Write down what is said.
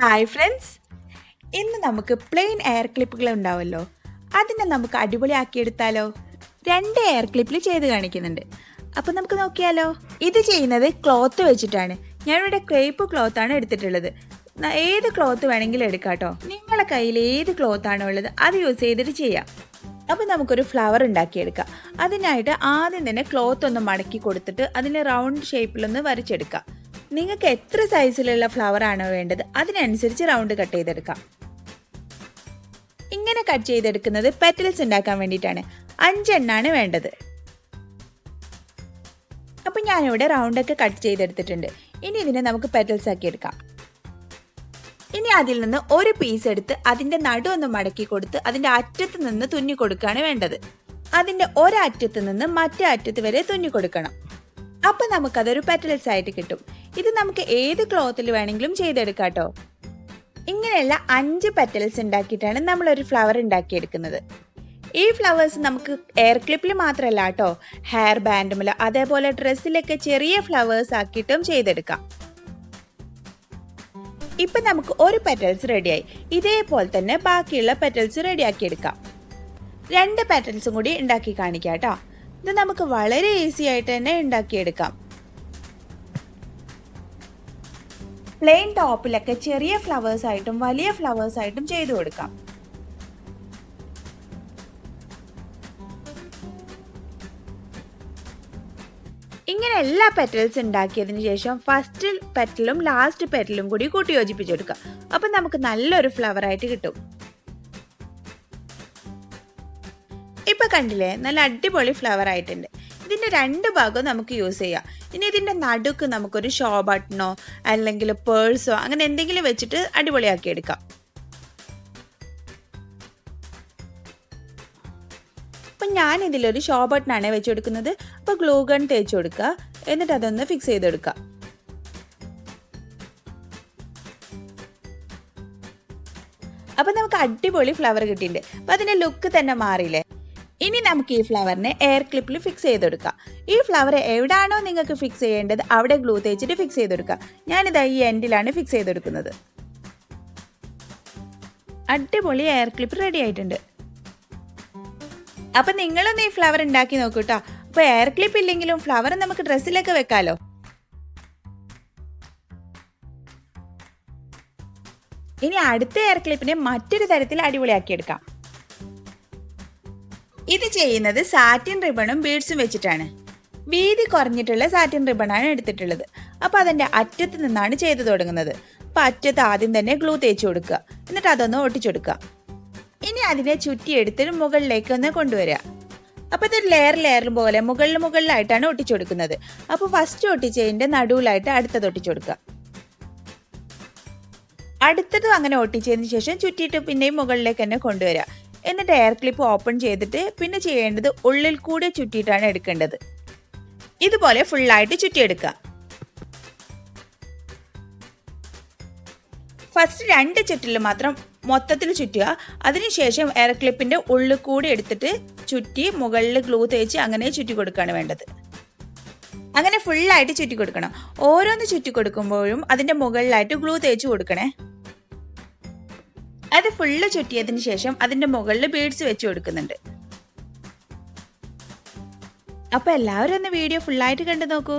Hi friends, ഇന്ന് നമുക്ക് plain air ക്ലിപ്പുകൾ ഉണ്ടാവുമല്ലോ, അതിനെ നമുക്ക് അടിപൊളിയാക്കിയെടുത്താലോ. 2 എയർ ക്ലിപ്പിൽ ചെയ്ത് കാണിക്കുന്നുണ്ട്. അപ്പോൾ നമുക്ക് നോക്കിയാലോ. ഇത് ചെയ്യുന്നത് ക്ലോത്ത് വെച്ചിട്ടാണ്. ഞാനിവിടെ ക്രേപ്പ് ക്ലോത്താണ് എടുത്തിട്ടുള്ളത്. ഏത് ക്ലോത്ത് വേണമെങ്കിലും എടുക്കാം കേട്ടോ. നിങ്ങളുടെ കയ്യിൽ ഏത് ക്ലോത്താണോ ഉള്ളത് അത് യൂസ് ചെയ്തിട്ട് ചെയ്യാം. അപ്പോൾ നമുക്കൊരു ഫ്ലവർ ഉണ്ടാക്കിയെടുക്കാം. അതിനായിട്ട് ആദ്യം തന്നെ ക്ലോത്ത് ഒന്ന് മടക്കി കൊടുത്തിട്ട് അതിനെ റൗണ്ട് ഷേപ്പിലൊന്ന് വരച്ചെടുക്കാം. നിങ്ങൾക്ക് എത്ര സൈസിലുള്ള ഫ്ലവർ ആണോ വേണ്ടത് അതിനനുസരിച്ച് റൗണ്ട് കട്ട് ചെയ്തെടുക്കാം. ഇങ്ങനെ കട്ട് ചെയ്തെടുക്കുന്നത് പെറ്റൽസ് ഉണ്ടാക്കാൻ വേണ്ടിയിട്ടാണ്. 5 എണ്ണാണ് വേണ്ടത്. അപ്പം ഞാനിവിടെ റൗണ്ടൊക്കെ കട്ട് ചെയ്തെടുത്തിട്ടുണ്ട്. ഇനി ഇതിനെ നമുക്ക് പെറ്റൽസ് ആക്കി എടുക്കാം. ഇനി അതിൽ നിന്ന് ഒരു പീസ് എടുത്ത് അതിൻ്റെ നടു ഒന്ന് മടക്കി കൊടുത്ത് അതിൻ്റെ അറ്റത്ത് നിന്ന് തുന്നി കൊടുക്കുകയാണ് വേണ്ടത്. അതിൻ്റെ ഒരറ്റത്ത് നിന്ന് മറ്റേ അറ്റത്ത് വരെ തുന്നി കൊടുക്കണം. അപ്പം നമുക്കതൊരു പെറ്റൽസ് ആയിട്ട് കിട്ടും. ഇത് നമുക്ക് ഏത് ക്ലോത്തിൽ വേണമെങ്കിലും ചെയ്തെടുക്കാം കേട്ടോ. ഇങ്ങനെയുള്ള 5 പെറ്റൽസ് ഉണ്ടാക്കിയിട്ടാണ് നമ്മളൊരു ഫ്ലവർ ഉണ്ടാക്കിയെടുക്കുന്നത്. ഈ ഫ്ലവേഴ്സ് നമുക്ക് എയർ ക്ലിപ്പിൽ മാത്രമല്ല കേട്ടോ, ഹെയർ ബാൻഡുമിൽ അതേപോലെ ഡ്രസ്സിലൊക്കെ ചെറിയ ഫ്ലവേഴ്സ് ആക്കിയിട്ടും ചെയ്തെടുക്കാം. ഇപ്പം നമുക്ക് ഒരു പെറ്റൽസ് റെഡിയായി. ഇതേപോലെ തന്നെ ബാക്കിയുള്ള പെറ്റൽസ് റെഡിയാക്കിയെടുക്കാം. 2 പെറ്റൽസും കൂടി ഉണ്ടാക്കി കാണിക്കാം കേട്ടോ. ഇത് നമുക്ക് വളരെ ഈസി ആയിട്ട് തന്നെ ഉണ്ടാക്കിയെടുക്കാം. പ്ലെയിൻ ടോപ്പിലൊക്കെ ചെറിയ ഫ്ലവേഴ്സ് ആയിട്ടും വലിയ ഫ്ലവേഴ്സ് ആയിട്ടും ചെയ്തു കൊടുക്കാം. ഇങ്ങനെ എല്ലാ പെറ്റൽസ് ഉണ്ടാക്കിയതിന് ശേഷം ഫസ്റ്റ് പെറ്റലും ലാസ്റ്റ് പെറ്റലും കൂടി കൂട്ടി യോജിപ്പിച്ചെടുക്കാം. അപ്പം നമുക്ക് നല്ലൊരു ഫ്ലവർ ആയിട്ട് കിട്ടും. ഇപ്പം കണ്ടില്ലേ, നല്ല അടിപൊളി ഫ്ലവർ ആയിട്ടുണ്ട്. ഇതിൻ്റെ 2 ഭാഗവും നമുക്ക് യൂസ് ചെയ്യാം. ഇനി ഇതിൻ്റെ നടുക്ക് നമുക്കൊരു ഷോ ബട്ടണോ അല്ലെങ്കിൽ പേഴ്സോ അങ്ങനെ എന്തെങ്കിലും വെച്ചിട്ട് അടിപൊളിയാക്കി എടുക്കാം. അപ്പം ഞാനിതിലൊരു ഷോ ബട്ടണാണ് വെച്ച് കൊടുക്കുന്നത്. അപ്പോൾ ഗ്ലൂ ഗൺ തേച്ച് കൊടുക്കുക, എന്നിട്ട് അതൊന്ന് ഫിക്സ് ചെയ്തെടുക്കുക. അപ്പം നമുക്ക് അടിപൊളി ഫ്ലവർ കിട്ടിയിട്ടുണ്ട്. അപ്പം അതിൻ്റെ ലുക്ക് തന്നെ മാറിയില്ലേ. ഇനി നമുക്ക് ഈ ഫ്ലവറിനെ എയർ ക്ലിപ്പിൽ ഫിക്സ് ചെയ്തെടുക്കാം. ഈ ഫ്ലവർ എവിടെയാണോ നിങ്ങൾക്ക് ഫിക്സ് ചെയ്യേണ്ടത് അവിടെ ഗ്ലൂ തേച്ചിട്ട് ഫിക്സ് ചെയ്തെടുക്കാം. ഞാനിത് ഈ എൻഡിലാണ് ഫിക്സ് ചെയ്തെടുക്കുന്നത്. അടിപൊളി എയർ ക്ലിപ്പ് റെഡി ആയിട്ടുണ്ട്. അപ്പം നിങ്ങളൊന്ന് ഈ ഫ്ലവർ ഉണ്ടാക്കി നോക്കൂ കേട്ടോ. അപ്പോൾ എയർ ക്ലിപ്പ് ഇല്ലെങ്കിലും ഫ്ലവർ നമുക്ക് ഡ്രസ്സിലൊക്കെ വെക്കാലോ. ഇനി അടുത്ത എയർ ക്ലിപ്പിനെ മറ്റൊരു തരത്തിൽ അടിപൊളിയാക്കിയെടുക്കാം. ഇത് ചെയ്യുന്നത് സാറ്റിൻ റിബണും ബീഡ്സും വെച്ചിട്ടാണ്. വീതി കുറഞ്ഞിട്ടുള്ള സാറ്റിൻ റിബണാണ് എടുത്തിട്ടുള്ളത്. അപ്പോൾ അതിൻ്റെ അറ്റത്ത് നിന്നാണ് ചെയ്തു തുടങ്ങുന്നത്. അപ്പോൾ അറ്റത്ത് ആദ്യം തന്നെ ഗ്ലൂ തേച്ച് കൊടുക്കുക, എന്നിട്ട് അതൊന്ന് ഒട്ടിച്ചെടുക്കുക. ഇനി അതിനെ ചുറ്റിയെടുത്ത് മുകളിലേക്ക് ഒന്ന് കൊണ്ടുവരിക. അപ്പോൾ ഇതൊരു ലെയർ പോലെ മുകളിലായിട്ടാണ് ഒട്ടിച്ചെടുക്കുന്നത്. അപ്പോൾ ഫസ്റ്റ് ഒട്ടിച്ചതിൻ്റെ നടുവിലായിട്ട് അടുത്തത് ഒട്ടിച്ചെടുക്കുക. അടുത്തതും അങ്ങനെ ഒട്ടിച്ചതിന് ശേഷം ചുറ്റിയിട്ട് പിന്നെയും മുകളിലേക്ക് തന്നെ കൊണ്ടുവരിക. എന്നിട്ട് എയർ ക്ലിപ്പ് ഓപ്പൺ ചെയ്തിട്ട് പിന്നെ ചെയ്യേണ്ടത് ഉള്ളിൽ കൂടെ ചുറ്റിയിട്ടാണ് എടുക്കേണ്ടത്. ഇതുപോലെ ഫുള്ളായിട്ട് ചുറ്റിയെടുക്കുക. ഫസ്റ്റ് 2 ചുറ്റിൽ മാത്രം മൊത്തത്തിൽ ചുറ്റുക. അതിനുശേഷം എയർ ക്ലിപ്പിൻ്റെ ഉള്ളിൽ കൂടി എടുത്തിട്ട് ചുറ്റി മുകളിൽ ഗ്ലൂ തേച്ച് അങ്ങനെ ചുറ്റി കൊടുക്കുകയാണ് വേണ്ടത്. അങ്ങനെ ഫുള്ളായിട്ട് ചുറ്റി കൊടുക്കണം. ഓരോന്ന് ചുറ്റി കൊടുക്കുമ്പോഴും അതിൻ്റെ മുകളിലായിട്ട് ഗ്ലൂ തേച്ച് കൊടുക്കണേ. അത് ഫുള്ള് ചുറ്റിയതിന് ശേഷം അതിൻ്റെ മുകളിൽ ബീഡ്സ് വെച്ച് കൊടുക്കുന്നുണ്ട്. അപ്പോൾ എല്ലാവരും ഒന്ന് വീഡിയോ ഫുള്ളായിട്ട് കണ്ടു നോക്കൂ.